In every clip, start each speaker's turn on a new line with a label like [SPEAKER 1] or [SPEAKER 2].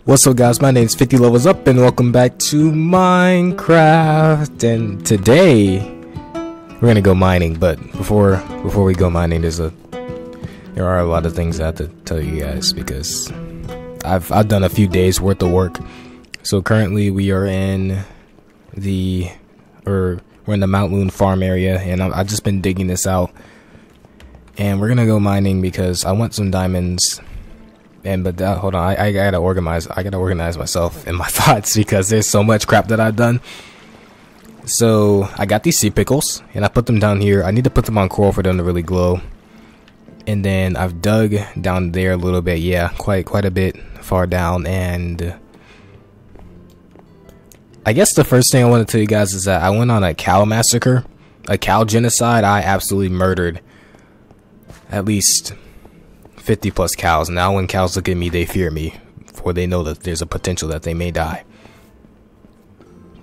[SPEAKER 1] What's up, guys? My name's 50 Levels Up and welcome back to Minecraft. And today we're gonna go mining, but before we go mining, there are a lot of things I have to tell you guys because I've done a few days worth of work. So currently we are in we're in the Mount Loon farm area, and I've just been digging this out, and we're gonna go mining because I want some diamonds. Hold on, I gotta organize myself and my thoughts because there's so much crap that I've done. So I got these sea pickles and I put them down here. I need to put them on coral for them to really glow. And then I've dug down there a little bit, yeah, quite a bit far down. And I guess the first thing I want to tell you guys is that I went on a cow massacre, a cow genocide. I absolutely murdered at least 50 plus cows. Now when cows look at me, they fear me, for they know that there's a potential that they may die.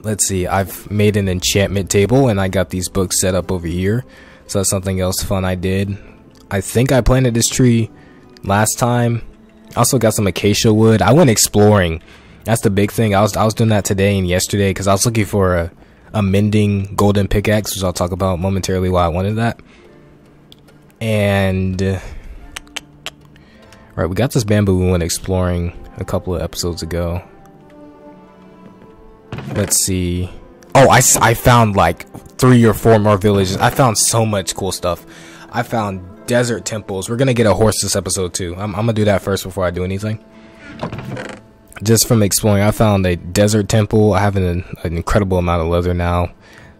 [SPEAKER 1] Let's see, I've made an enchantment table and I got these books set up over here. So that's something else fun I did. I think I planted this tree last time. I also got some acacia wood. I went exploring. That's the big thing. I was doing that today and yesterday because I was looking for a mending golden pickaxe, which I'll talk about momentarily why I wanted that. And right, we got this bamboo we went exploring a couple of episodes ago. Let's see. Oh, I found like 3 or 4 more villages. I found so much cool stuff. I found desert temples. We're gonna get a horse this episode too. I'm gonna do that first before I do anything. Just from exploring, I found a desert temple. I have an incredible amount of leather now.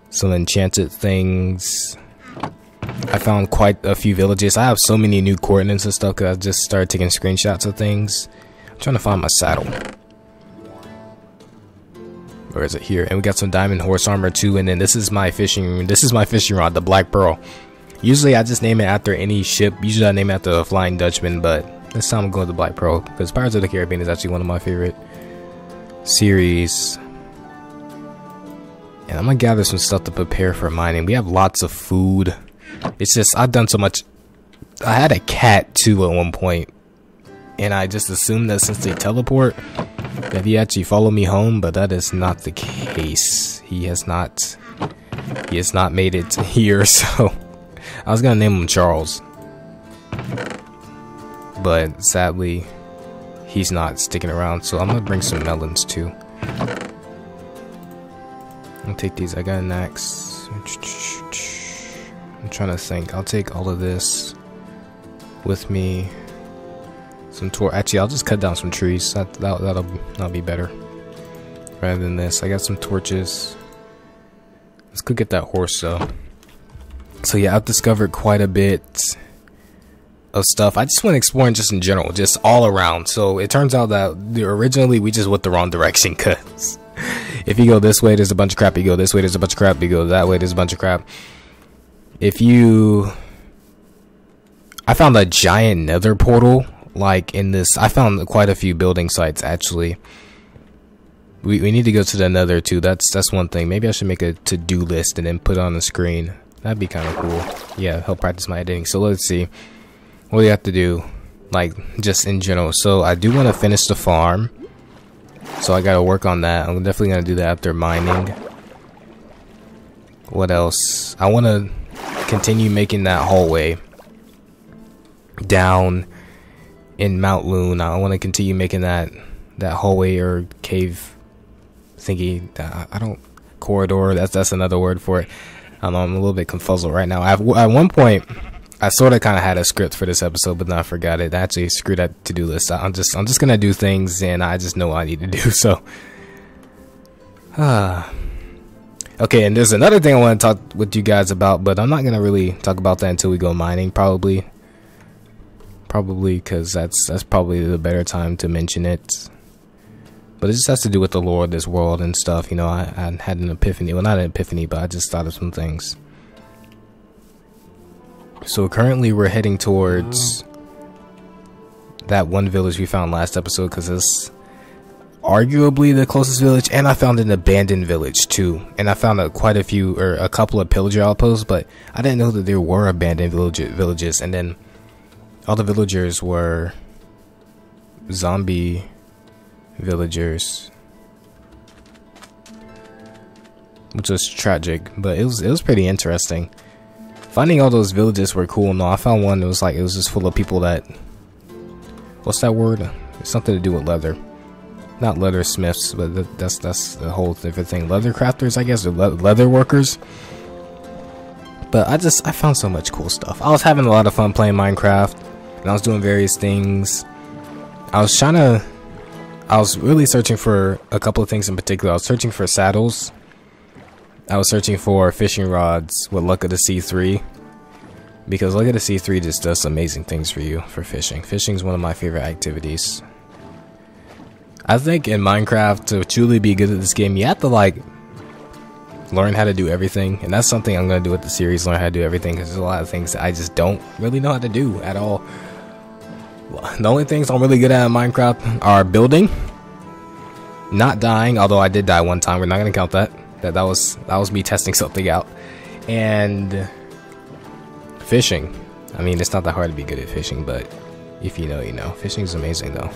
[SPEAKER 1] Some enchanted things. I found quite a few villages. I have so many new coordinates and stuff because I just started taking screenshots of things. I'm trying to find my saddle. Where is it? Here. And we got some diamond horse armor too. And then this is my fishing rod, the Black Pearl. Usually I just name it after any ship. Usually I name it after the Flying Dutchman, but this time I'm going with the Black Pearl because Pirates of the Caribbean is actually one of my favorite series. And I'm gonna gather some stuff to prepare for mining. We have lots of food. It's just I've done so much. I had a cat too at one point, and I just assumed that since they teleport that he actually followed me home, but that is not the case. He has not made it here. So I was gonna name him Charles, but sadly he's not sticking around. So I'm gonna bring some melons too. I'll take these. I got an axe. I'm trying to think. I'll take all of this with me. Some actually, I'll just cut down some trees. That'll be better rather than this. I got some torches. Let's go get that horse though. So yeah, I've discovered quite a bit of stuff. I just went exploring just in general, just all around. So it turns out that originally we just went the wrong direction because if you go this way, there's a bunch of crap. You go this way, there's a bunch of crap. You go that way, there's a bunch of crap. I found a giant nether portal like in this. I found quite a few building sites actually. We need to go to the nether too. That's one thing. Maybe I should make a to-do list and then put it on the screen. That'd be kind of cool. Yeah, help practice my editing. So let's see. What do you have to do? Like just in general. So I do want to finish the farm. So I gotta work on that. I'm definitely gonna do that after mining. What else? I want to continue making that hallway down in Mount Loon. I want to continue making that hallway or cave thingy. Corridor. That's another word for it. I'm a little bit confuzzled right now. At one point, I sort of kind of had a script for this episode, but then I forgot it. I actually screwed that to-do list. I'm just gonna do things, and I just know what I need to do. So, okay, and there's another thing I want to talk with you guys about, but I'm not gonna really talk about that until we go mining, probably because that's probably the better time to mention it. But it just has to do with the lore of this world and stuff. You know, I had an epiphany. Well, not an epiphany, but I just thought of some things. So currently we're heading towards that one village we found last episode because it's arguably the closest village, and I found an abandoned village too, and I found a couple of pillager outposts, but I didn't know that there were abandoned villages, and then all the villagers were zombie villagers, which was tragic, but it was pretty interesting. Finding all those villages were cool. No, I found one that was like, it was just full of people that, what's that word? It's something to do with leather. Not leather smiths, but that's the whole different thing. Leather crafters, I guess, or leather workers. But I found so much cool stuff. I was having a lot of fun playing Minecraft, and I was doing various things. I was really searching for a couple of things in particular. I was searching for saddles. I was searching for fishing rods with Luck of the Sea 3. Because Luck of the Sea 3 just does amazing things for you for fishing. Fishing is one of my favorite activities. I think in Minecraft, to truly be good at this game, you have to like learn how to do everything, and that's something I'm gonna do with the series. Learn how to do everything, because there's a lot of things that I just don't really know how to do at all. The only things I'm really good at in Minecraft are building, not dying, although I did die one time. We're not gonna count that. That was me testing something out, and fishing. I mean, it's not that hard to be good at fishing, but if you know, you know. Fishing's amazing though.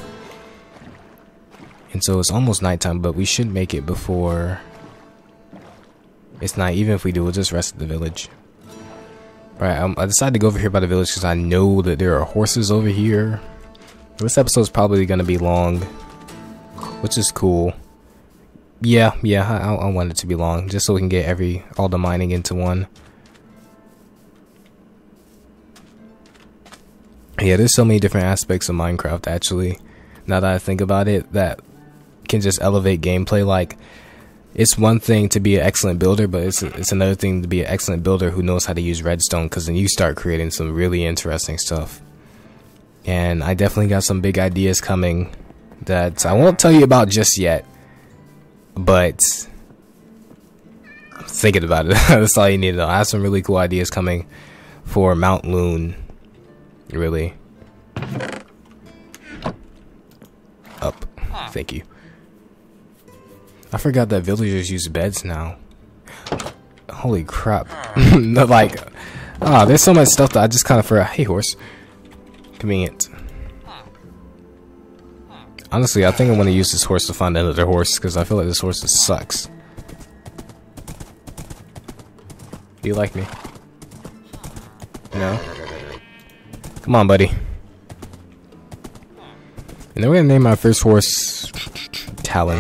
[SPEAKER 1] And so it's almost nighttime, but we should make it before it's night. Even if we do, we'll just rest at the village. Alright, I decided to go over here by the village because I know that there are horses over here. This episode's probably going to be long, which is cool. Yeah, I want it to be long, just so we can get all the mining into one. Yeah, there's so many different aspects of Minecraft, actually, now that I think about it, that can just elevate gameplay. Like, it's one thing to be an excellent builder, but it's another thing to be an excellent builder who knows how to use redstone, because then you start creating some really interesting stuff. And I definitely got some big ideas coming that I won't tell you about just yet, but I'm thinking about it. That's all you need to know. I have some really cool ideas coming for Mount Loon. Really. Up. Thank you. I forgot that villagers use beds now. Holy crap. Like, there's so much stuff that I just kind of forgot. Hey, horse. Convenient. Honestly, I think I want to use this horse to find another horse, because I feel like this horse just sucks. Do you like me? No? Come on, buddy. And then we're gonna name my first horse Talon.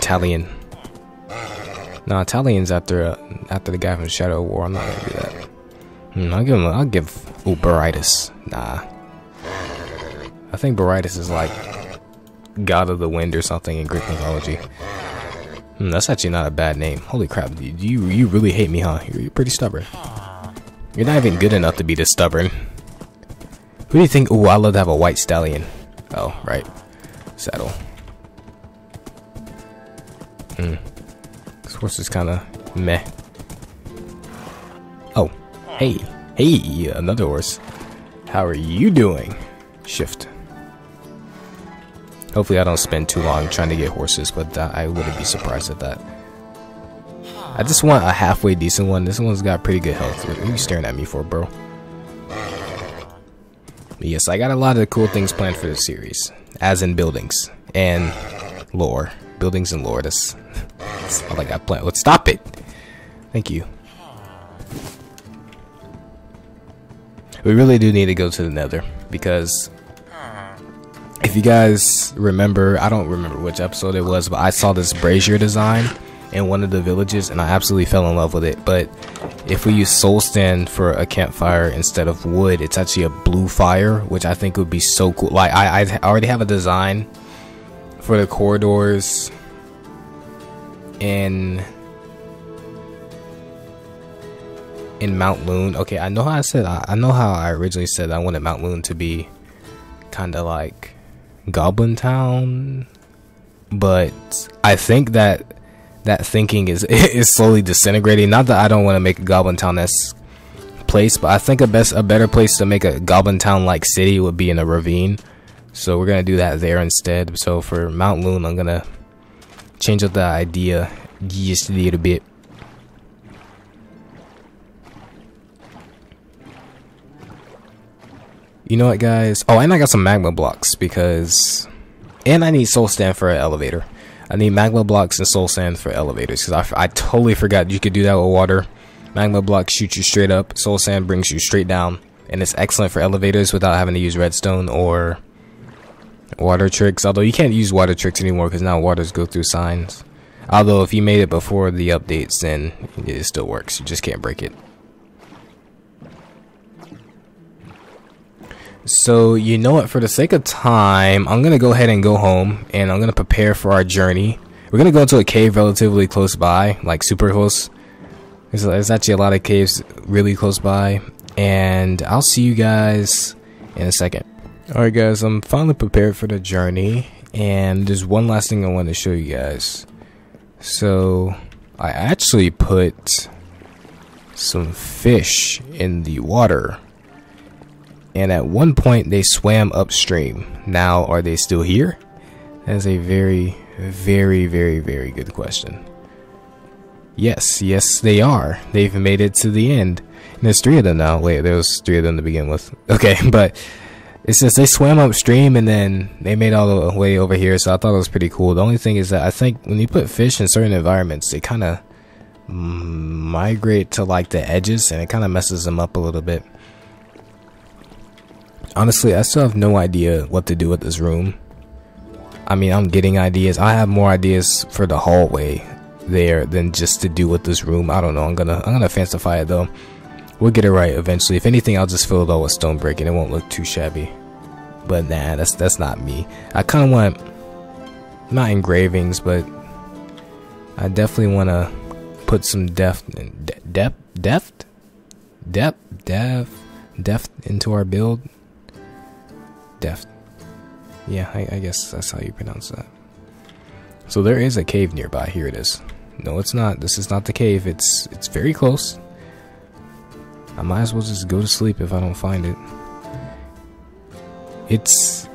[SPEAKER 1] Talion. Nah, Talion's after the guy from Shadow War. I'm not gonna do that. I'll give Baritis. Nah. I think Baritis is like god of the wind or something in Greek mythology. That's actually not a bad name. Holy crap, you really hate me, huh? You're pretty stubborn. You're not even good enough to be this stubborn. Who do you think? Oh, I'd love to have a white stallion. Oh, right. Saddle. This horse is kind of meh. Oh, hey, another horse. How are you doing? Shift. Hopefully I don't spend too long trying to get horses, but I wouldn't be surprised at that. I just want a halfway decent one. This one's got pretty good health. What are you staring at me for, bro? But yes, I got a lot of cool things planned for this series, as in buildings and lore. Buildings and lore. That's all I got planned. Let's stop it. Thank you. We really do need to go to the Nether, because if you guys remember, I don't remember which episode it was, but I saw this brazier design in one of the villages and I absolutely fell in love with it. But if we use soul stand for a campfire instead of wood, it's actually a blue fire, which I think would be so cool. Like, I already have a design for the corridors in Mount Loon. Okay, I know how I originally said I wanted Mount Loon to be kind of like Goblin Town, but I think that thinking is slowly disintegrating. Not that I don't want to make a Goblin Town-esque place, but I think a better place to make a Goblin Town-like city would be in a ravine. So we're gonna do that there instead. So for Mount Loon, I'm gonna change up the idea just a little bit. You know what, guys? Oh, and I got some magma blocks, because And I need soul sand for an elevator. I need magma blocks and soul sand for elevators, because I totally forgot you could do that with water. Magma blocks shoot you straight up, soul sand brings you straight down, and it's excellent for elevators without having to use redstone or water tricks. Although you can't use water tricks anymore because now waters go through signs. Although if you made it before the updates, then it still works. You just can't break it. So, you know what, for the sake of time, I'm going to go ahead and go home, and I'm going to prepare for our journey. We're going to go into a cave relatively close by, like super close. There's actually a lot of caves really close by, and I'll see you guys in a second. Alright guys, I'm finally prepared for the journey, and there's one last thing I want to show you guys. So, I actually put some fish in the water. And at one point they swam upstream. Now, are they still here? That is a very, very, very, very good question. Yes, yes they are. They've made it to the end. And there's 3 of them now. Wait, there was 3 of them to begin with. Okay, but it says they swam upstream and then they made all the way over here. So I thought it was pretty cool. The only thing is that I think when you put fish in certain environments, they kind of migrate to like the edges, and it kind of messes them up a little bit. Honestly, I still have no idea what to do with this room. I mean, I'm getting ideas. I have more ideas for the hallway there than just to do with this room. I don't know. I'm gonna fancify it though. We'll get it right eventually. If anything, I'll just fill it all with stone brick and it won't look too shabby. But nah, that's not me. I kind of want, not engravings, but I definitely want to put some depth into our build. Depth. Yeah, I guess that's how you pronounce that. So there is a cave nearby. Here it is. No, it's not. This is not the cave. It's very close. I might as well just go to sleep if I don't find it. It's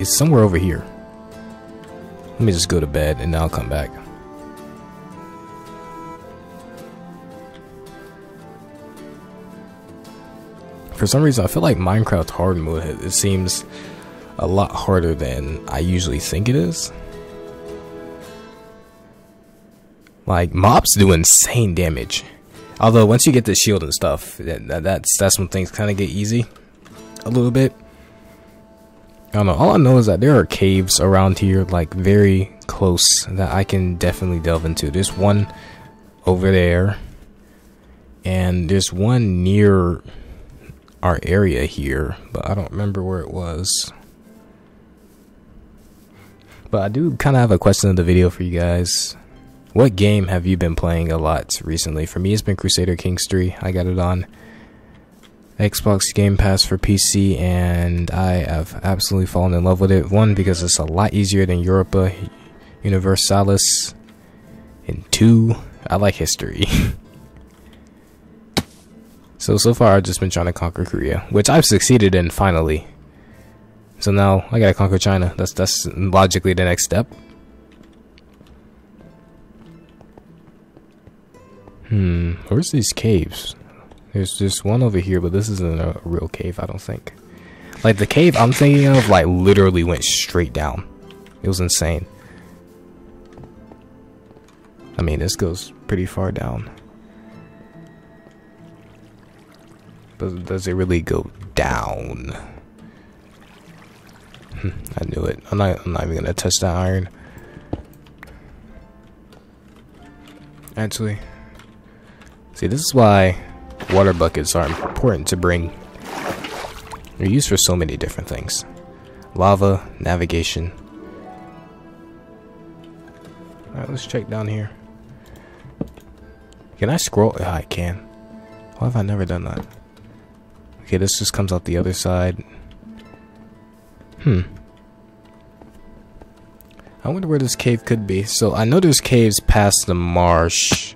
[SPEAKER 1] somewhere over here. Let me just go to bed and then I'll come back. For some reason, I feel like Minecraft hard mode, it seems a lot harder than I usually think it is. Like, mobs do insane damage. Although, once you get the shield and stuff, that's when things kind of get easy. A little bit. I don't know. All I know is that there are caves around here, like, very close, that I can definitely delve into. There's one over there. And there's one near our area here, but I don't remember where it was. But I do kind of have a question in the video for you guys. What game have you been playing a lot recently? For me, it's been Crusader Kings 3. I got it on Xbox Game Pass for PC, and I have absolutely fallen in love with it. 1, because it's a lot easier than Europa Universalis, and 2, I like history. So far I've just been trying to conquer Korea, which I've succeeded in finally. So now I gotta conquer China. That's logically the next step. Where's these caves? There's one over here, but this isn't a real cave, I don't think. Like, the cave I'm thinking of, like, literally went straight down. It was insane. I mean, this goes pretty far down. But does it really go down? I knew it. I'm not even gonna touch that iron. Actually, see, this is why water buckets are important to bring. They're used for so many different things. Lava, navigation. Alright, let's check down here. Can I scroll? Oh, I can. Why have I never done that? Okay, this just comes out the other side. I wonder where this cave could be. So I know there's caves past the marsh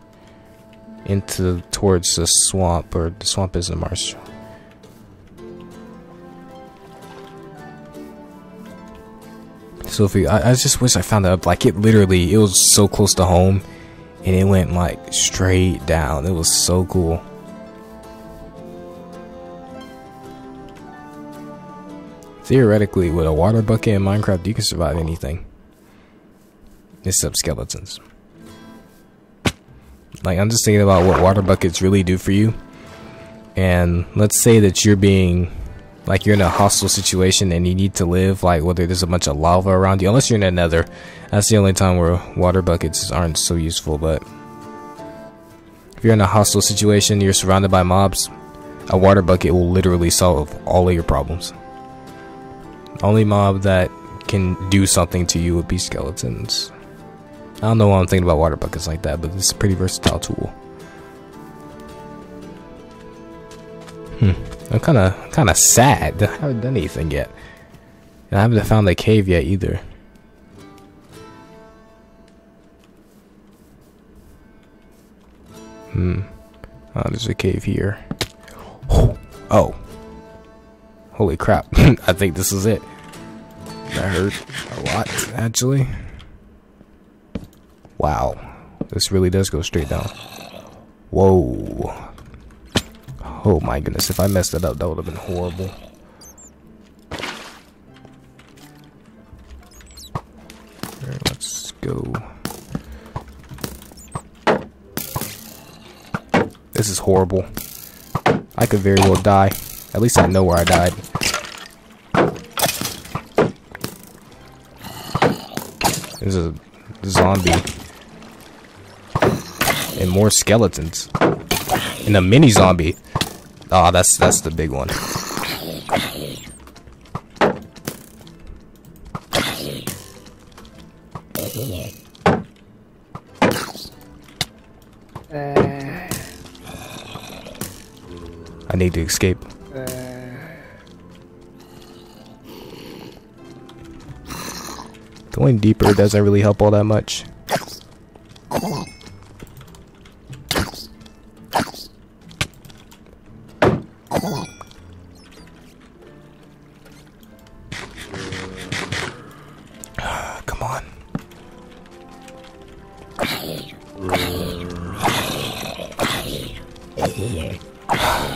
[SPEAKER 1] towards the swamp, or the swamp is the marsh. So if I just wish I found that, like, it was so close to home, and it went like straight down. It was so cool. Theoretically, with a water bucket in Minecraft, you can survive anything. Except skeletons. Like, I'm just thinking about what water buckets really do for you. And let's say that you're being, like, you're in a hostile situation and you need to live, like, whether there's a bunch of lava around you. Unless you're in a nether. That's the only time where water buckets aren't so useful. But if you're in a hostile situation, you're surrounded by mobs, a water bucket will literally solve all of your problems. The only mob that can do something to you would be skeletons. I don't know why I'm thinking about water buckets like that, but it's a pretty versatile tool. I'm kind of sad that I haven't done anything yet. And I haven't found the cave yet either. Oh, there's a cave here. Oh. Holy crap. I think this is it. That hurt a lot, actually. Wow. This really does go straight down. Whoa. Oh my goodness. If I messed it up, that would have been horrible. Alright, let's go. This is horrible. I could very well die. At least I know where I died. There's a zombie. And more skeletons. And a mini zombie. Oh, that's the big one. I need to escape. Going deeper doesn't really help all that much. Come on.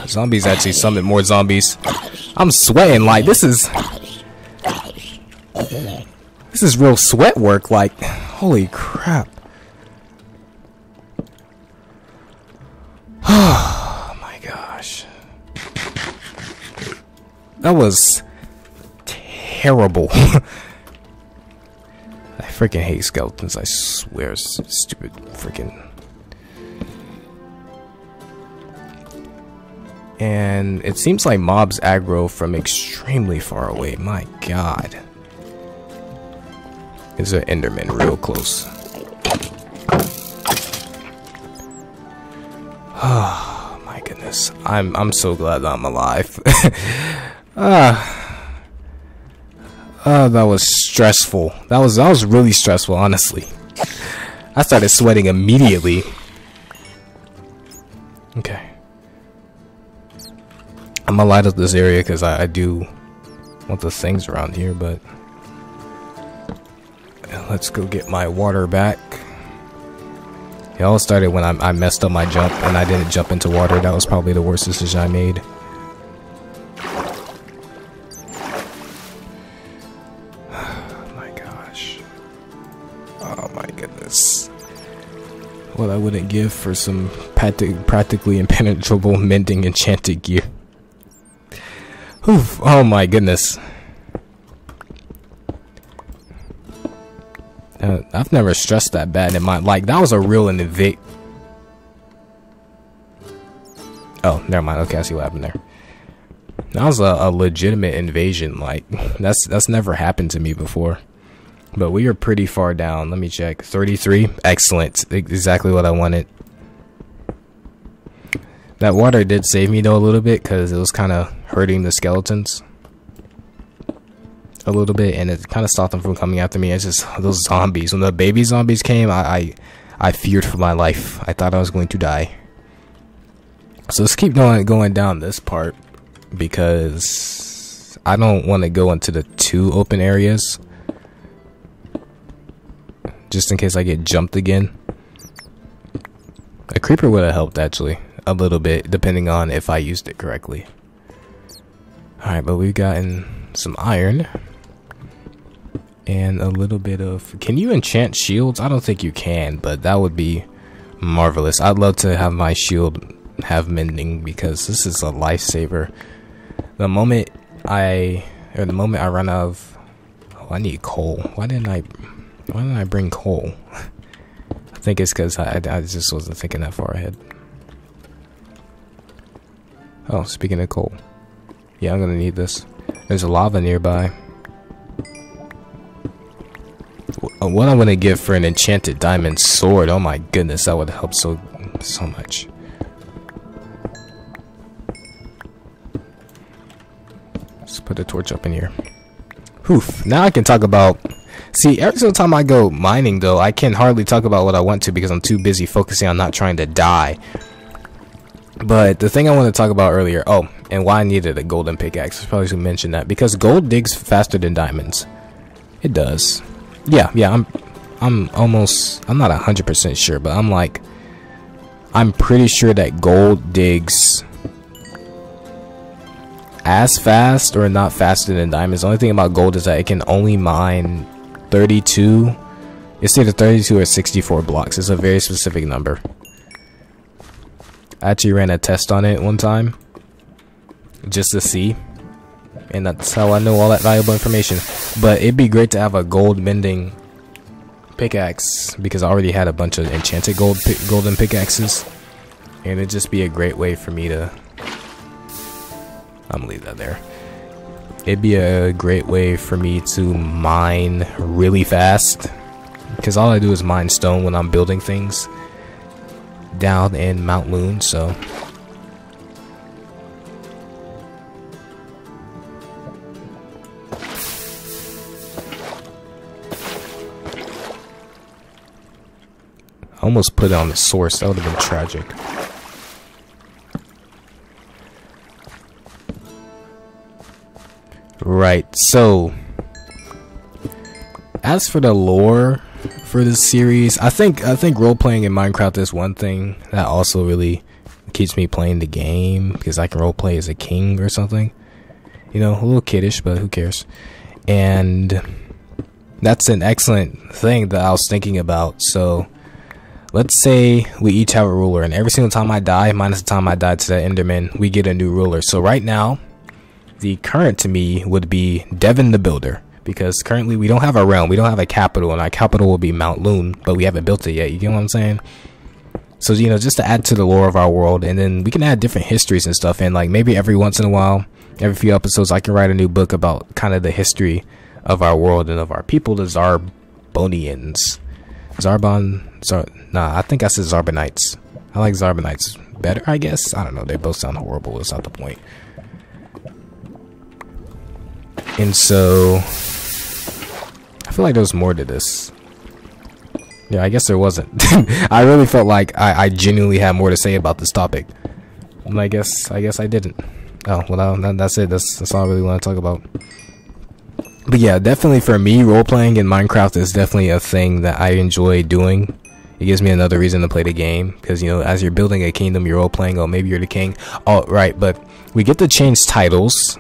[SPEAKER 1] Zombies actually summon more zombies. I'm sweating like this is real sweat work, like holy crap. Oh my gosh. That was terrible. I freaking hate skeletons, I swear. Stupid freaking. And it seems like mobs aggro from extremely far away. My god. There's an Enderman real close. Oh my goodness. I'm so glad that I'm alive. That was stressful. That was really stressful, honestly. I started sweating immediately. Okay. I'm gonna light up this area because I do want the things around here, but let's go get my water back. It all started when I messed up my jump and I didn't jump into water. That was probably the worst decision I made. Oh my gosh. Oh my goodness. What I wouldn't give for some practically impenetrable mending enchanted gear. Oof, oh my goodness. I've never stressed that bad in my like that was a real invade. Oh, never mind. Okay, I see what happened there. That was a legitimate invasion. Like that's never happened to me before. But we are pretty far down. Let me check. 33. Excellent. Exactly what I wanted. That water did save me though a little bit because it was kind of hurting the skeletons a little bit, and it kind of stopped them from coming after me. It's just those zombies. When the baby zombies came, I feared for my life. I thought I was going to die. So let's keep going down this part because I don't want to go into the two open areas just in case I get jumped again. A creeper would have helped actually a little bit depending on if I used it correctly. Alright, but we've gotten some iron. And a little bit of... Can you enchant shields? I don't think you can, but that would be marvelous. I'd love to have my shield have mending, because this is a lifesaver. The moment I run out of... Oh, I need coal. Why didn't I bring coal? I think it's because I just wasn't thinking that far ahead. Oh, speaking of coal. Yeah, I'm gonna need this. There's a lava nearby. What I'm gonna give for an enchanted diamond sword. Oh my goodness, that would help so much. Let's put a torch up in here. Oof. Now I can talk about... See, every single time I go mining, though, I can hardly talk about what I want to because I'm too busy focusing on not trying to die. But the thing I want to talk about earlier... Oh, and why I needed a golden pickaxe. I probably should mention that. Because gold digs faster than diamonds. It does. Yeah, I'm not 100% sure, but I'm pretty sure that gold digs as fast or not faster than diamonds. The only thing about gold is that it can only mine 32. It's either 32 or 64 blocks. It's a very specific number. I actually ran a test on it one time just to see, and that's how I know all that valuable information. But it'd be great to have a gold mending pickaxe, because I already had a bunch of enchanted golden pickaxes, and it'd just be a great way for me to... I'm gonna leave that there. It'd be a great way for me to mine really fast, because all I do is mine stone when I'm building things down in Mount Loon. So I almost put it on the source. That would have been tragic. Right, so as for the lore for this series, I think role playing in Minecraft is one thing that also really keeps me playing the game, because I can role play as a king or something. You know, a little kiddish, but who cares? And that's an excellent thing that I was thinking about. So let's say we each have a ruler, and every single time I die, minus the time I died to that Enderman, we get a new ruler. So right now, the current to me would be Devin the Builder, because currently we don't have a realm, we don't have a capital, and our capital will be Mount Loon, but we haven't built it yet. You get what I'm saying? So, you know, just to add to the lore of our world, and then we can add different histories and stuff, and like maybe every once in a while, every few episodes, I can write a new book about kind of the history of our world and of our people, the Zarbonians. Nah, I think I said Zarbonites. I like Zarbonites better, I guess. I don't know, they both sound horrible. It's not the point. And so I feel like there was more to this. Yeah, I guess there wasn't. I really felt like I genuinely had more to say about this topic, and I guess I didn't. Oh well, that's it. That's all I really want to talk about. But yeah, definitely for me, role playing in Minecraft is definitely a thing that I enjoy doing. It gives me another reason to play the game, because, you know, as you're building a kingdom, you're role playing. Oh, maybe you're the king. Oh, right, but we get to change titles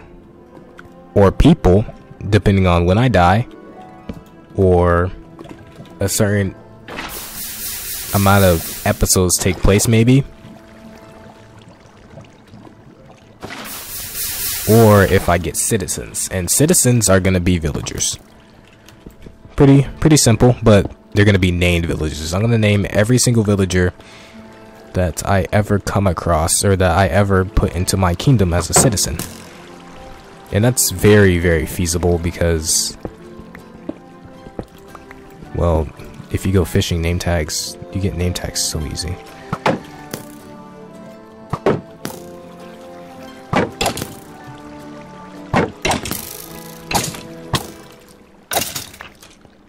[SPEAKER 1] or people depending on when I die, or a certain amount of episodes take place, maybe, or if I get citizens, and citizens are gonna be villagers. Pretty simple, but they're gonna be named villagers. I'm gonna name every single villager that I ever come across, or that I ever put into my kingdom as a citizen. And that's very, very feasible, because, well, if you go fishing, name tags, you get name tags so easy.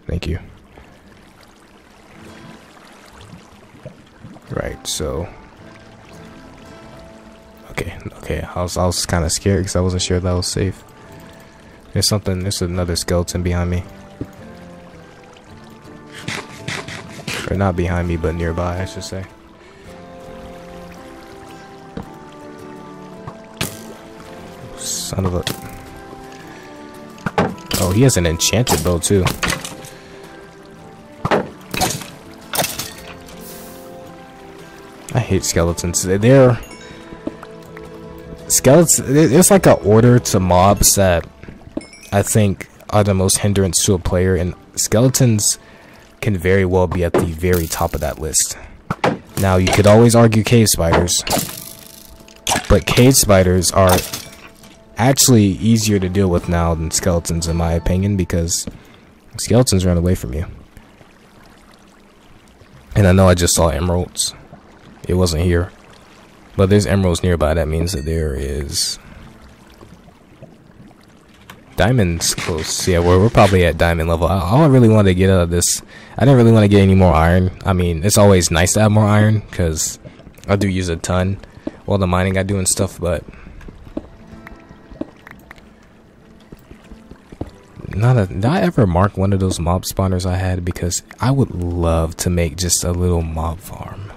[SPEAKER 1] Thank you. Right, so okay, I was kind of scared because I wasn't sure that was safe. There's another skeleton behind me. Or not behind me, but nearby, I should say. Son of a... Oh, he has an enchanted bow too. I hate skeletons. They're skeletons. It's like an order to mobs that I think are the most hindrance to a player, and skeletons can very well be at the very top of that list. Now, you could always argue cave spiders, but cave spiders are actually easier to deal with now than skeletons, in my opinion, because skeletons run away from you. And I know I just saw emeralds. It wasn't here, but there's emeralds nearby. That means that there is diamonds close. Yeah, we're probably at diamond level. All I really wanted to get out of this, I didn't really want to get any more iron. I mean, it's always nice to have more iron because I do use a ton while the mining I do and stuff, but did I ever mark one of those mob spawners I had? Because I would love to make just a little mob farm.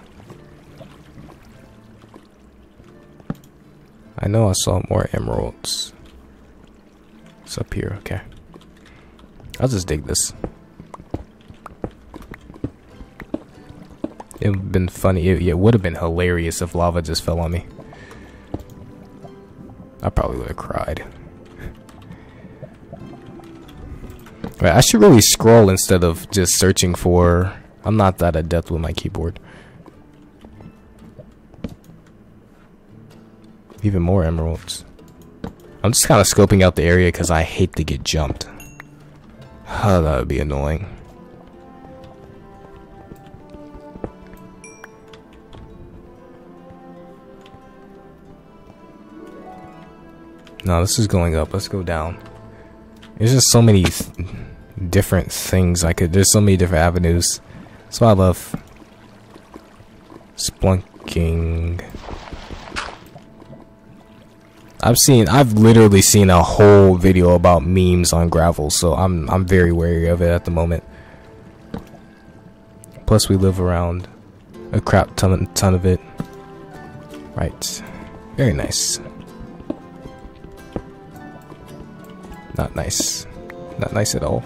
[SPEAKER 1] I know I saw more emeralds. It's up here, okay. I'll just dig this. It would have been funny. It would have been hilarious if lava just fell on me. I probably would have cried. Right, I should really scroll instead of just searching for... I'm not that adept with my keyboard. Even more emeralds. I'm just kind of scoping out the area because I hate to get jumped. Oh, that would be annoying. No, this is going up. Let's go down. There's just so many different things there's so many different avenues. That's why I love splunking. I've literally seen a whole video about memes on gravel, so I'm very wary of it at the moment. Plus, we live around a crap ton of it. Right. Very nice. Not nice. Not nice at all.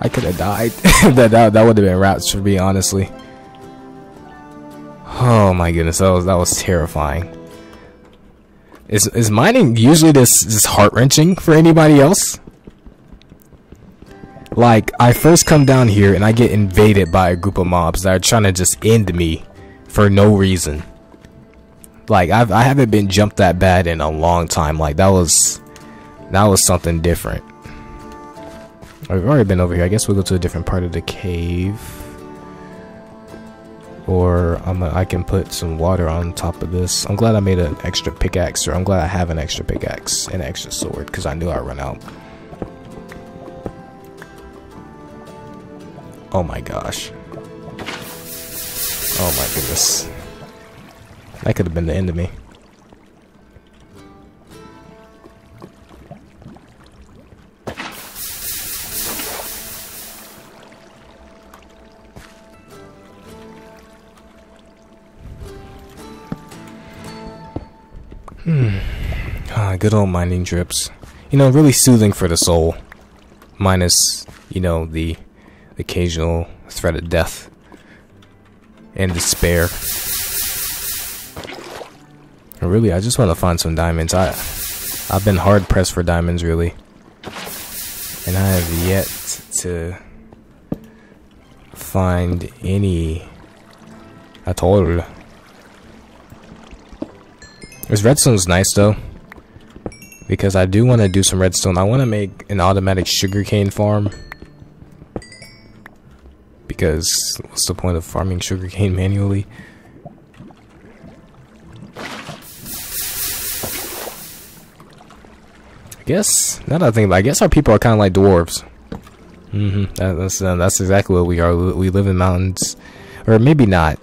[SPEAKER 1] I could have died. that would have been raps for me, honestly. Oh my goodness, that was terrifying. Is mining usually this heart-wrenching for anybody else? Like, I first come down here and I get invaded by a group of mobs that are trying to just end me for no reason. Like, I haven't been jumped that bad in a long time. Like, that was something different. I've already been over here. I guess we'll go to a different part of the cave. Or I can put some water on top of this. I'm glad I made an extra pickaxe, or I'm glad I have an extra pickaxe and an extra sword, because I knew I'd run out. Oh my gosh. Oh my goodness. That could have been the end of me. Good old mining drips. You know, really soothing for the soul. Minus, you know, the occasional threat of death and despair. And really, I just want to find some diamonds. I've been hard pressed for diamonds, really, and I have yet to find any at all. This redstone's nice though, because I do want to do some redstone. I want to make an automatic sugarcane farm, because what's the point of farming sugarcane manually? I guess, now that I think about it, I guess our people are kind of like dwarves. That's exactly what we are. We live in mountains, or maybe not,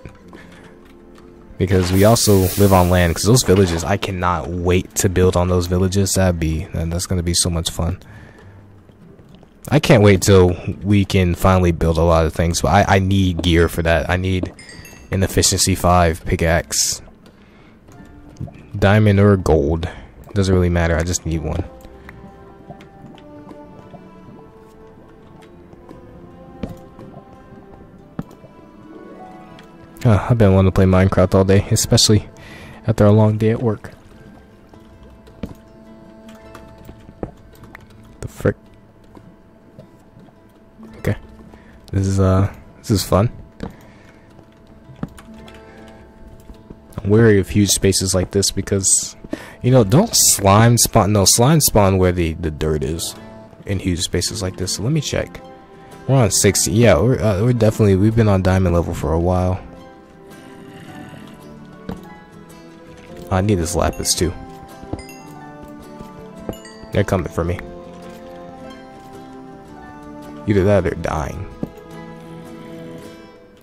[SPEAKER 1] because we also live on land. Because those villages, I cannot wait to build on those villages. That's gonna be so much fun. I can't wait till we can finally build a lot of things, but I need gear for that. I need an efficiency 5 pickaxe, diamond or gold, doesn't really matter. I just need one. I've been wanting to play Minecraft all day, especially after a long day at work. The frick? Okay, this is fun. I'm wary of huge spaces like this because, you know, don't slime spawn. No, slime spawn where the dirt is in huge spaces like this. So let me check. We're on 60. Yeah, we're definitely, we've been on diamond level for a while. I need this lapis too. They're coming for me. Either that or they're dying.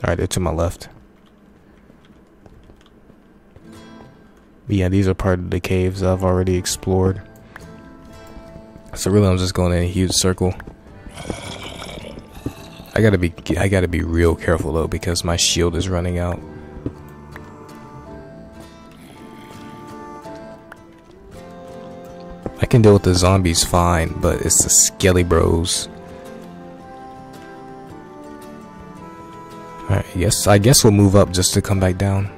[SPEAKER 1] Alright, they're to my left. But yeah, these are part of the caves I've already explored. So really I'm just going in a huge circle. I gotta be real careful though because my shield is running out. I can deal with the zombies fine, but it's the skelly bros. Alright, I guess we'll move up just to come back down.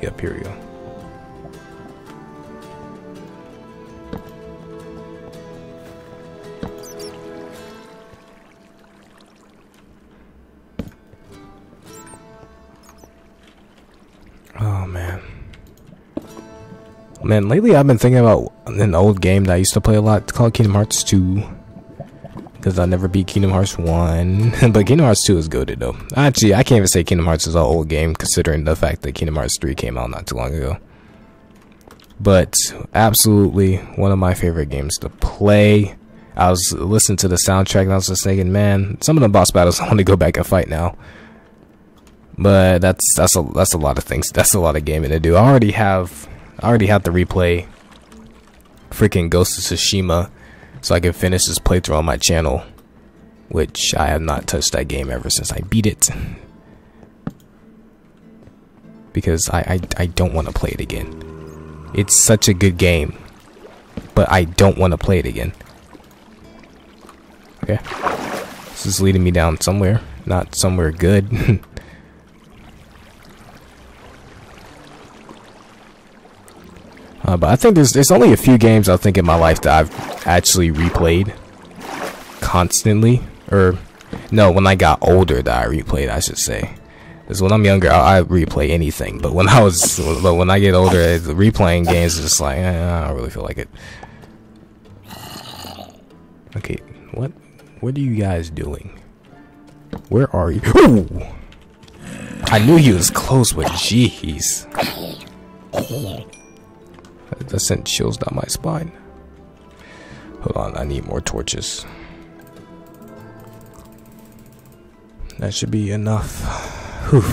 [SPEAKER 1] Yep, here we go. Oh man. Man, lately I've been thinking about an old game that I used to play a lot. It's called Kingdom Hearts 2. Because I never beat Kingdom Hearts 1. But Kingdom Hearts 2 is goated though. Actually, I can't even say Kingdom Hearts is an old game considering the fact that Kingdom Hearts 3 came out not too long ago. But absolutely one of my favorite games to play. I was listening to the soundtrack and I was just thinking, man, some of the boss battles I want to go back and fight now. But that's a lot of things. That's a lot of gaming to do. I already have to replay freaking Ghost of Tsushima so I can finish this playthrough on my channel, which I have not touched that game ever since I beat it because I don't want to play it again. It's such a good game, but I don't want to play it again. Okay, this is leading me down somewhere, not somewhere good. But I think there's only a few games I think in my life that I've actually replayed constantly, or no, when I got older that I replayed, I should say. Because when I'm younger, I replay anything, but when I get older, replaying games is just like I don't really feel like it. Okay, what are you guys doing? Where are you? Ooh! I knew he was close, but jeez. That sent chills down my spine. Hold on, I need more torches. That should be enough. Whew.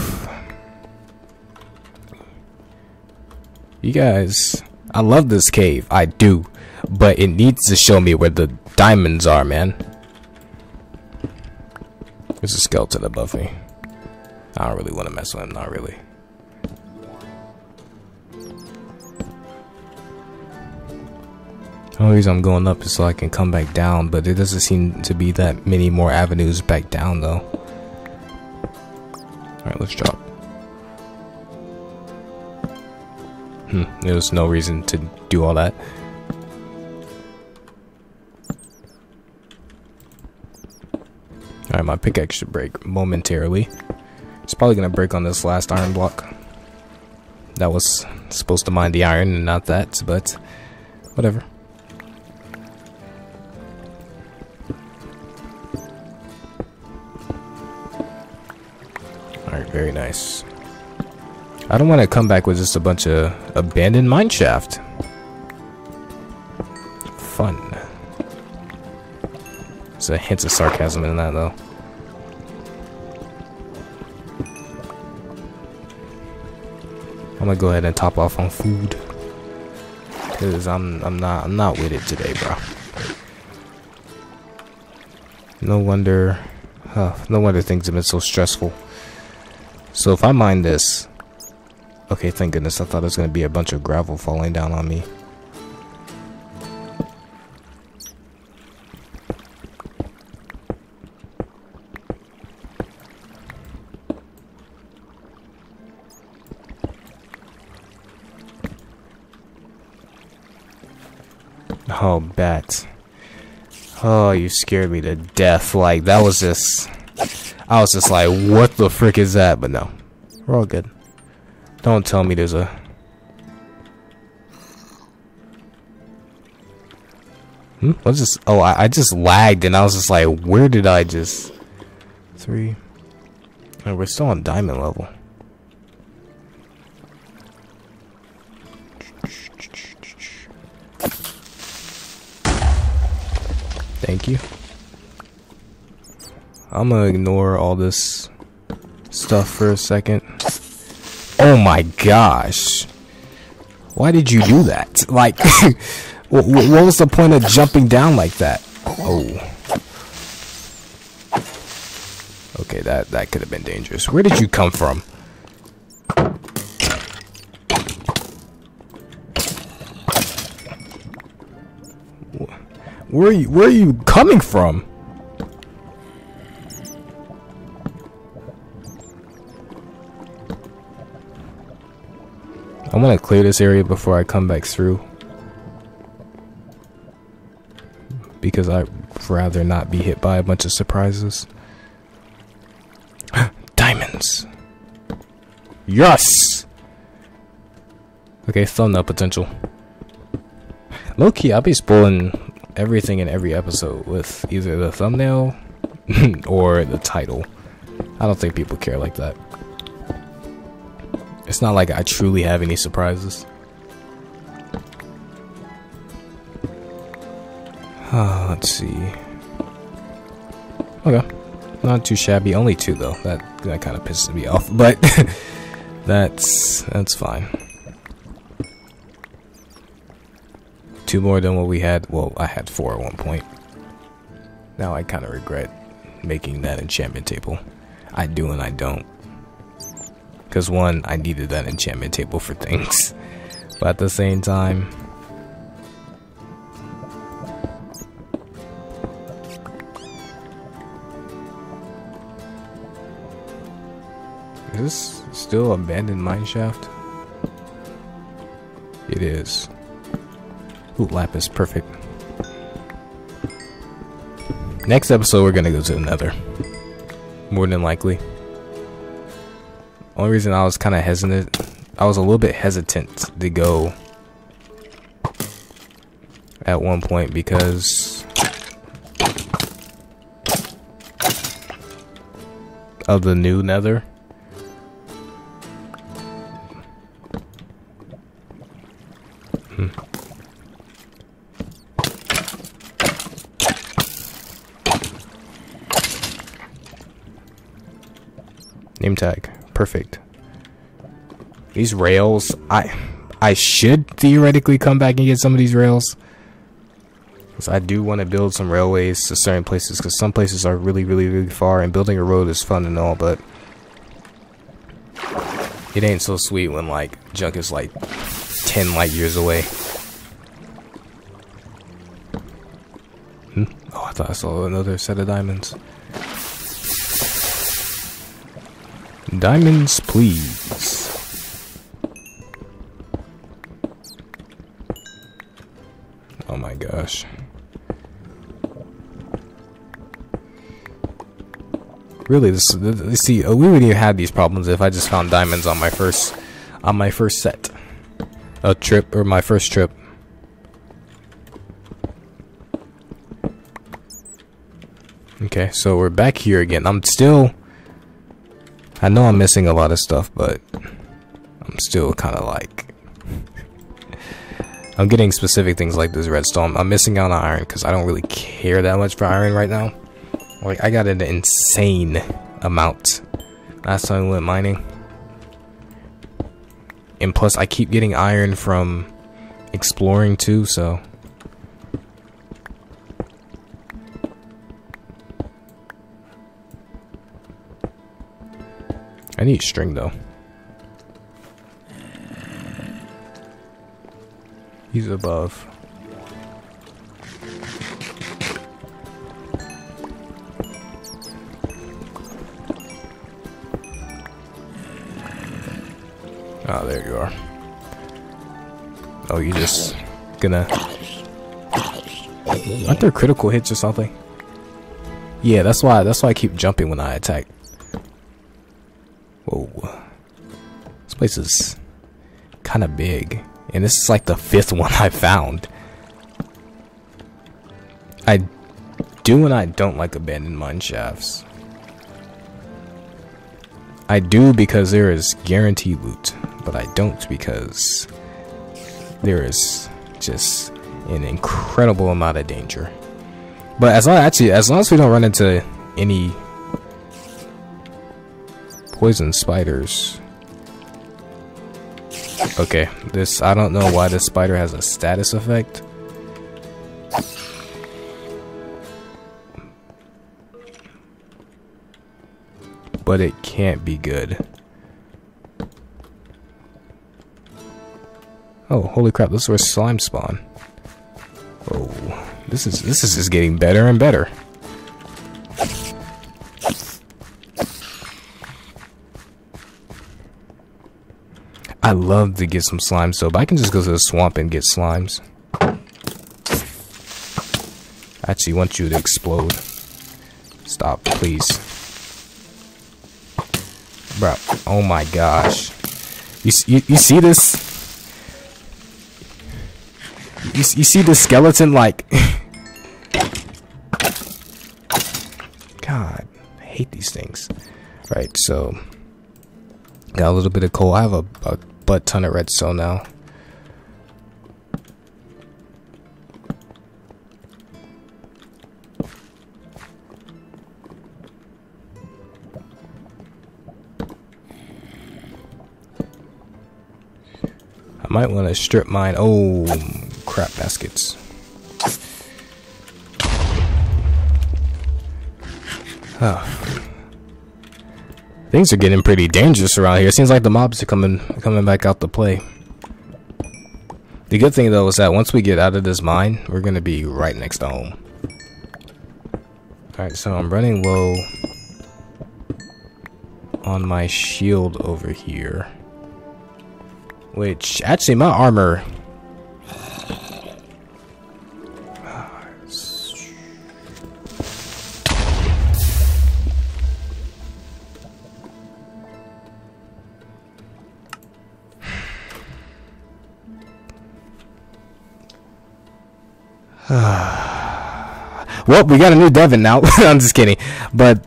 [SPEAKER 1] You guys, I love this cave. I do. But it needs to show me where the diamonds are, man. There's a skeleton above me. I don't really want to mess with him, not really. The only reason I'm going up is so I can come back down, but there doesn't seem to be that many more avenues back down though. Alright, let's drop. There's no reason to do all that. Alright, my pickaxe should break momentarily. It's probably gonna break on this last iron block. That was supposed to mine the iron and not that, but whatever. Alright, very nice. I don't want to come back with just a bunch of abandoned mineshaft. Fun. There's a hint of sarcasm in that though. I'm gonna go ahead and top off on food. Cause I'm not with it today, bro. No wonder things have been so stressful. So if I mine this, okay, thank goodness, I thought there was gonna be a bunch of gravel falling down on me. Oh, bat. Oh, you scared me to death. Like, that was just... I was just like, what the frick is that? But no. We're all good. Don't tell me there's a... What's this? Oh, I just lagged and I was just like, where did I just... 3... And we're still on diamond level. Thank you. I'm gonna ignore all this stuff for a second. Oh my gosh. Why did you do that? Like, what was the point of jumping down like that? Oh. Okay, that could have been dangerous. Where did you come from? Where are you coming from? I want to clear this area before I come back through, because I'd rather not be hit by a bunch of surprises. Diamonds. Yes. Okay, thumbnail potential. Low key, I'll be spoiling everything in every episode with either the thumbnail or the title. I don't think people care like that. It's not like I truly have any surprises. Let's see. Okay, not too shabby. Only 2 though. That kind of pisses me off, but that's fine. 2 more than what we had. Well, I had 4 at one point. Now I kind of regret making that enchantment table. I do and I don't. Because 1, I needed that enchantment table for things. But at the same time... Is this still abandoned mineshaft? It is. Ooh, lapis, perfect. Next episode, we're gonna go to the Nether. More than likely. Only reason I was kind of hesitant, I was a little bit hesitant to go at one point because of the new Nether. Name tag. Perfect. These rails, I should theoretically come back and get some of these rails, because I do want to build some railways to certain places, because some places are really far, and building a road is fun and all, but it ain't so sweet when like junk is like 10 light years away. Oh, I thought I saw another set of diamonds. Diamonds, please. Oh my gosh. Really, see, we wouldn't even have these problems if I just found diamonds on my first set. My first trip. Okay, so we're back here again. I know I'm missing a lot of stuff, but I'm still kind of like... I'm getting specific things like this redstone. I'm missing out on iron because I don't really care that much for iron right now. Like, I got an insane amount last time we went mining. And plus, I keep getting iron from exploring too, so... I need string though. He's above. Oh, there you are. Oh, you just gonna... Aren't there critical hits or something? Yeah, that's why I keep jumping when I attack. Whoa. This place is kind of big. And this is like the 5th one I found. I do and I don't like abandoned mine shafts. I do because there is guaranteed loot, but I don't because there is just an incredible amount of danger. But as long as we don't run into any poison spiders. Okay, I don't know why this spider has a status effect. But it can't be good. Oh, holy crap, this is where slime spawn. Oh, this is just getting better and better. I love to get some slimes though, but I can just go to the swamp and get slimes. I actually want you to explode. Stop, please. Bro, oh my gosh. You see this? You see the skeleton, like... God, I hate these things. Right, so... Got a little bit of coal. I have a butt ton of redstone now. I might want to strip mine. Oh, crap baskets. Things are getting pretty dangerous around here. Seems like the mobs are coming back out to play. The good thing though is that once we get out of this mine, we're gonna be right next to home. Alright, so I'm running low on my shield over here. Which, actually, my armor... Well, we got a new Devon now. I'm just kidding. But...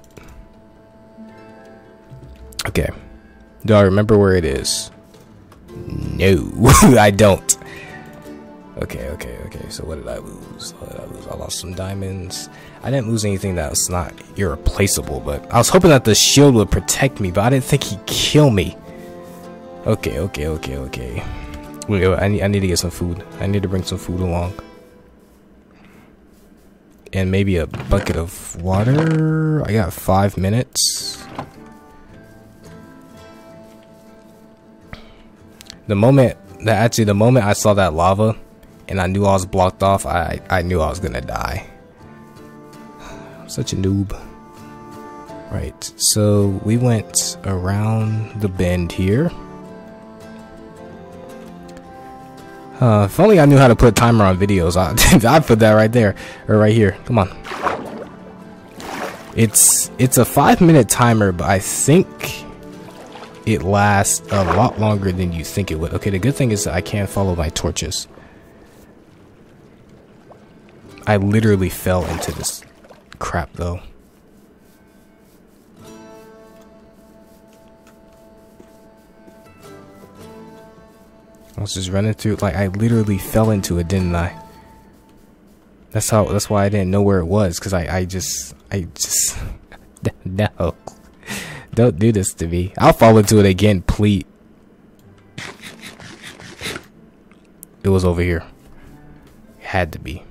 [SPEAKER 1] Okay. Do I remember where it is? No, I don't. Okay. So what did I lose? I lost some diamonds. I didn't lose anything that was not irreplaceable, but I was hoping that the shield would protect me, but I didn't think he'd kill me. Okay. Wait, I need to get some food. I need to bring some food along. And maybe a bucket of water. I got 5 minutes. The moment I saw that lava and I knew I was blocked off, I knew I was gonna die. I'm such a noob. Right, so we went around the bend here. If only I knew how to put a timer on videos, I'd put that right there, or right here. Come on. It's a 5-minute timer, but I think it lasts a lot longer than you think it would. Okay, the good thing is that I can't follow my torches. I literally fell into this crap though. I was just running through, like, I literally fell into it, didn't I? That's why I didn't know where it was, because I just no. Don't do this to me. I'll fall into it again, please. It was over here. It had to be.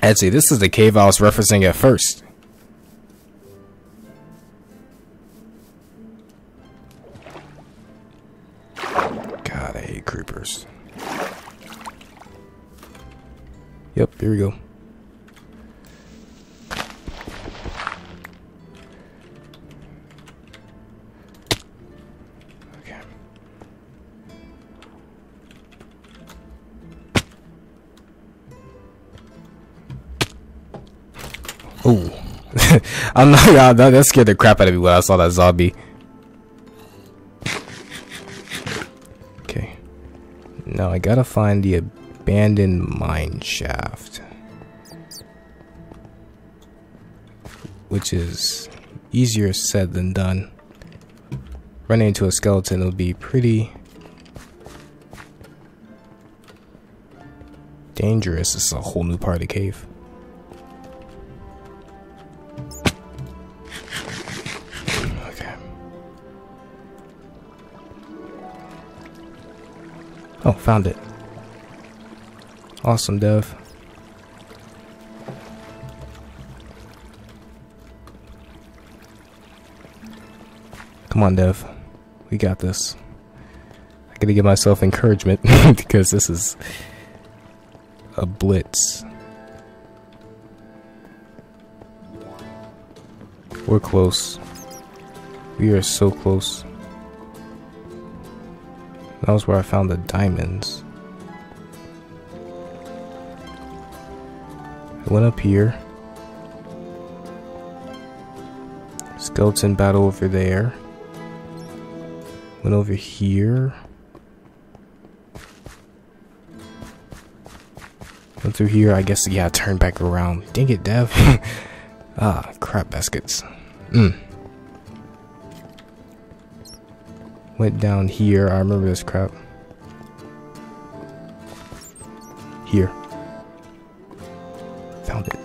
[SPEAKER 1] Actually, this is the cave I was referencing at first. God, I hate creepers. Yep, here we go. Okay. Ooh. I'm not, yeah, that scared the crap out of me when I saw that zombie. Okay. Now I gotta find the abandoned mine shaft, which is easier said than done. Running into a skeleton will be pretty dangerous. This is a whole new part of the cave. Okay. Oh, found it. Awesome, Dev. Come on, Dev. We got this. I gotta give myself encouragement because this is a blitz. We're close. We are so close. That was where I found the diamonds. I went up here. Skeleton battle over there. Went over here. Went through here. I guess, yeah, turn back around. Dang it, Dev. Ah, crap baskets. Went down here. I remember this crap. Here. Found it.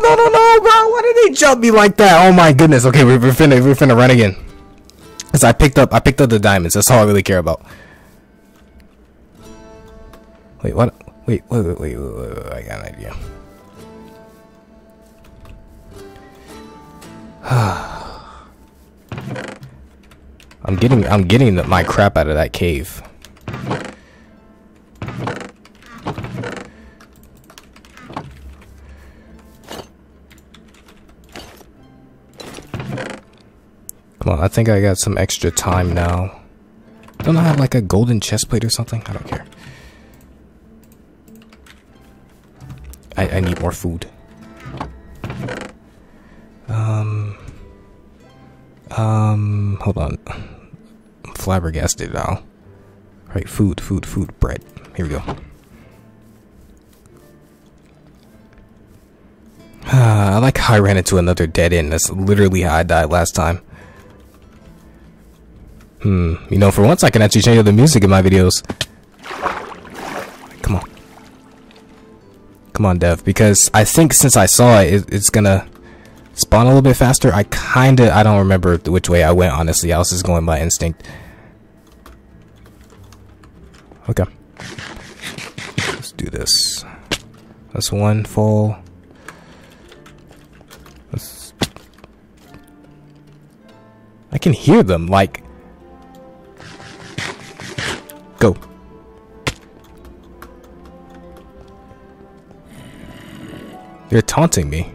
[SPEAKER 1] No, bro. Why did they jump me like that? Oh my goodness. Okay, we're finna run again. Cause I picked up the diamonds. That's all I really care about. Wait, what? Wait. I got an idea. I'm getting my crap out of that cave. Come on, I think I got some extra time now. Don't I have like a golden chest plate or something? I don't care. I need more food. Hold on. I'm flabbergasted now. Right, food, bread. Here we go. I like how I ran into another dead end. That's literally how I died last time. You know, for once I can actually change up the music in my videos. Come on. Come on, Dev. Because I think since I saw it, it's gonna spawn a little bit faster. I don't remember which way I went, honestly. I was just going by instinct. Okay. Let's do this. That's one full. I can hear them, like... Go. They're taunting me.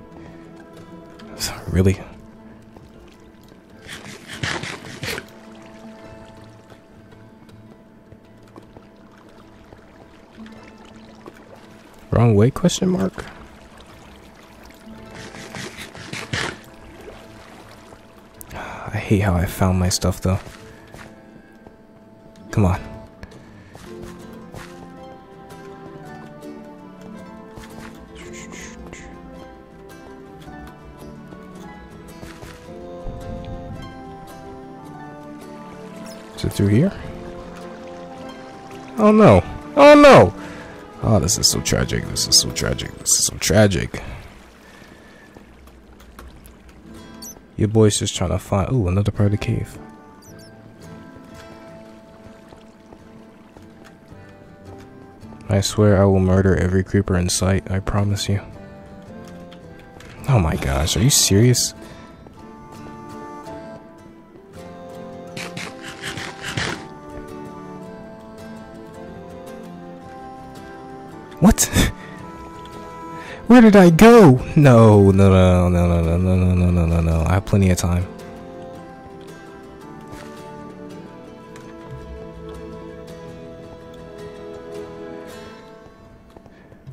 [SPEAKER 1] Really? Wrong way, question mark? I hate how I found my stuff though. Come on. Is it through here? Oh no. Oh no! Oh, this is so tragic. This is so tragic. This is so tragic. Your boy's just trying to find... Ooh, another part of the cave. I swear I will murder every creeper in sight. I promise you. Oh my gosh, are you serious? What? Where did I go? No, no, no, no, no, no, no, no, no, no, no. I have plenty of time.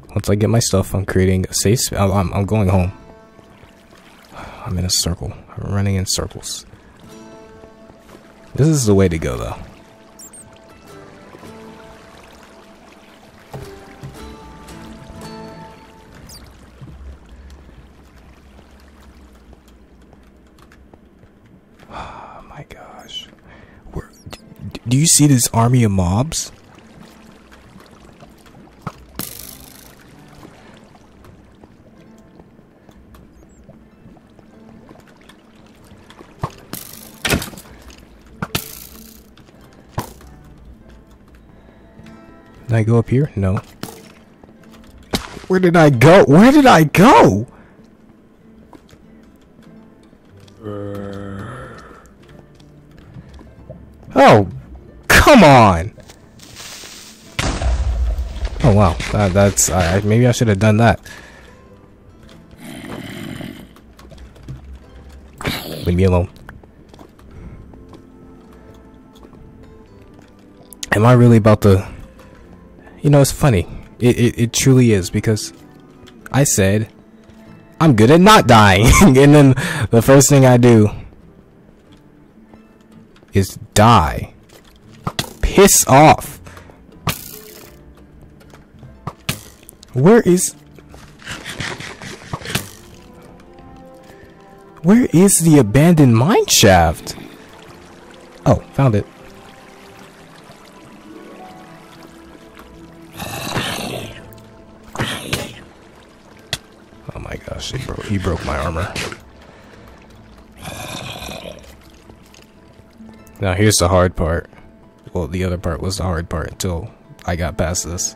[SPEAKER 1] Once I get my stuff, I'm creating a safe space. I'm going home. I'm in a circle. I'm running in circles. This is the way to go, though. Oh my gosh. Do you see this army of mobs? Did I go up here? No. Where did I go? Where did I go? Oh, come on. Oh wow, that's maybe I should have done that. Leave me alone. Am I really about to? You know, it's funny. It truly is, because I said I'm good at not dying, and then the first thing I do is die. Piss off. Where is the abandoned mine shaft? Oh, found it. Oh my gosh, he broke my armor. Now here's the hard part. Well, the other part was the hard part until I got past this.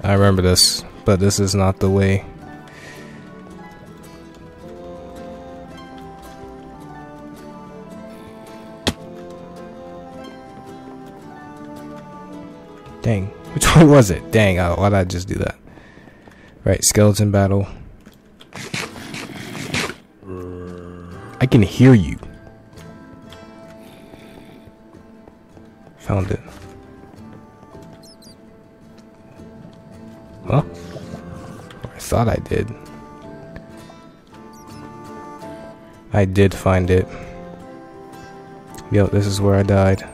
[SPEAKER 1] I remember this, but this is not the way. Dang, which one was it? Dang, why did I just do that? Right, skeleton battle. I can hear you. Found it. Huh? I thought I did. I did find it. Yep, this is where I died.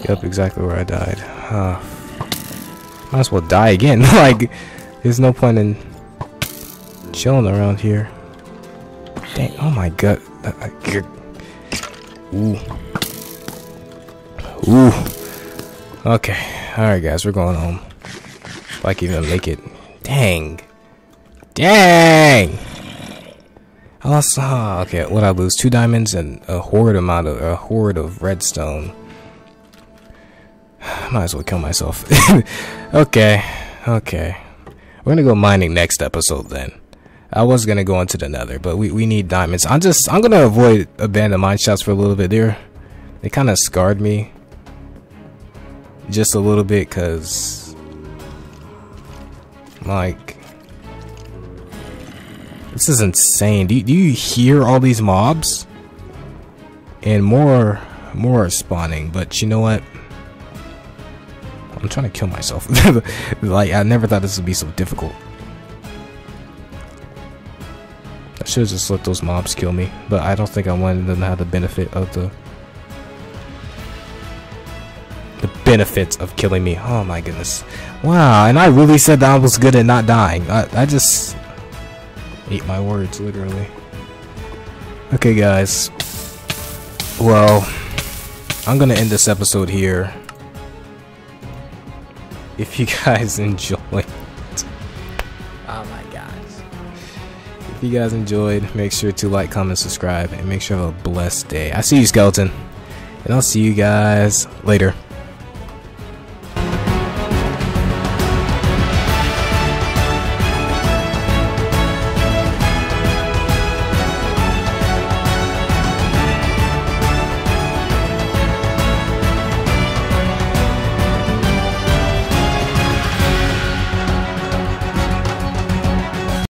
[SPEAKER 1] Yep, exactly where I died. Might as well die again. Like, there's no point in chilling around here. Dang, oh my god. Ooh. Ooh. Okay. Alright guys, we're going home. If I can even make it. Dang. Dang! I lost, okay, what'd I lose? 2 diamonds and a horde of redstone. Might as well kill myself. Okay. Okay. We're gonna go mining next episode then. I was gonna go into the nether, but we need diamonds. I'm gonna avoid abandoned mine shafts for a little bit. They kind of scarred me just a little bit, cause like this is insane. Do you hear all these mobs? And more are spawning, but you know what? I'm trying to kill myself. Like, I never thought this would be so difficult. I should have just let those mobs kill me, but I don't think I wanted them to have the benefit of the benefits of killing me. Oh my goodness. Wow, and I really said that I was good at not dying. I just ate my words, literally. Okay guys, well, I'm gonna end this episode here. If you guys enjoyed, oh my gosh, if you guys enjoyed, make sure to like, comment, subscribe, and make sure you have a blessed day. I see you, skeleton, and I'll see you guys later.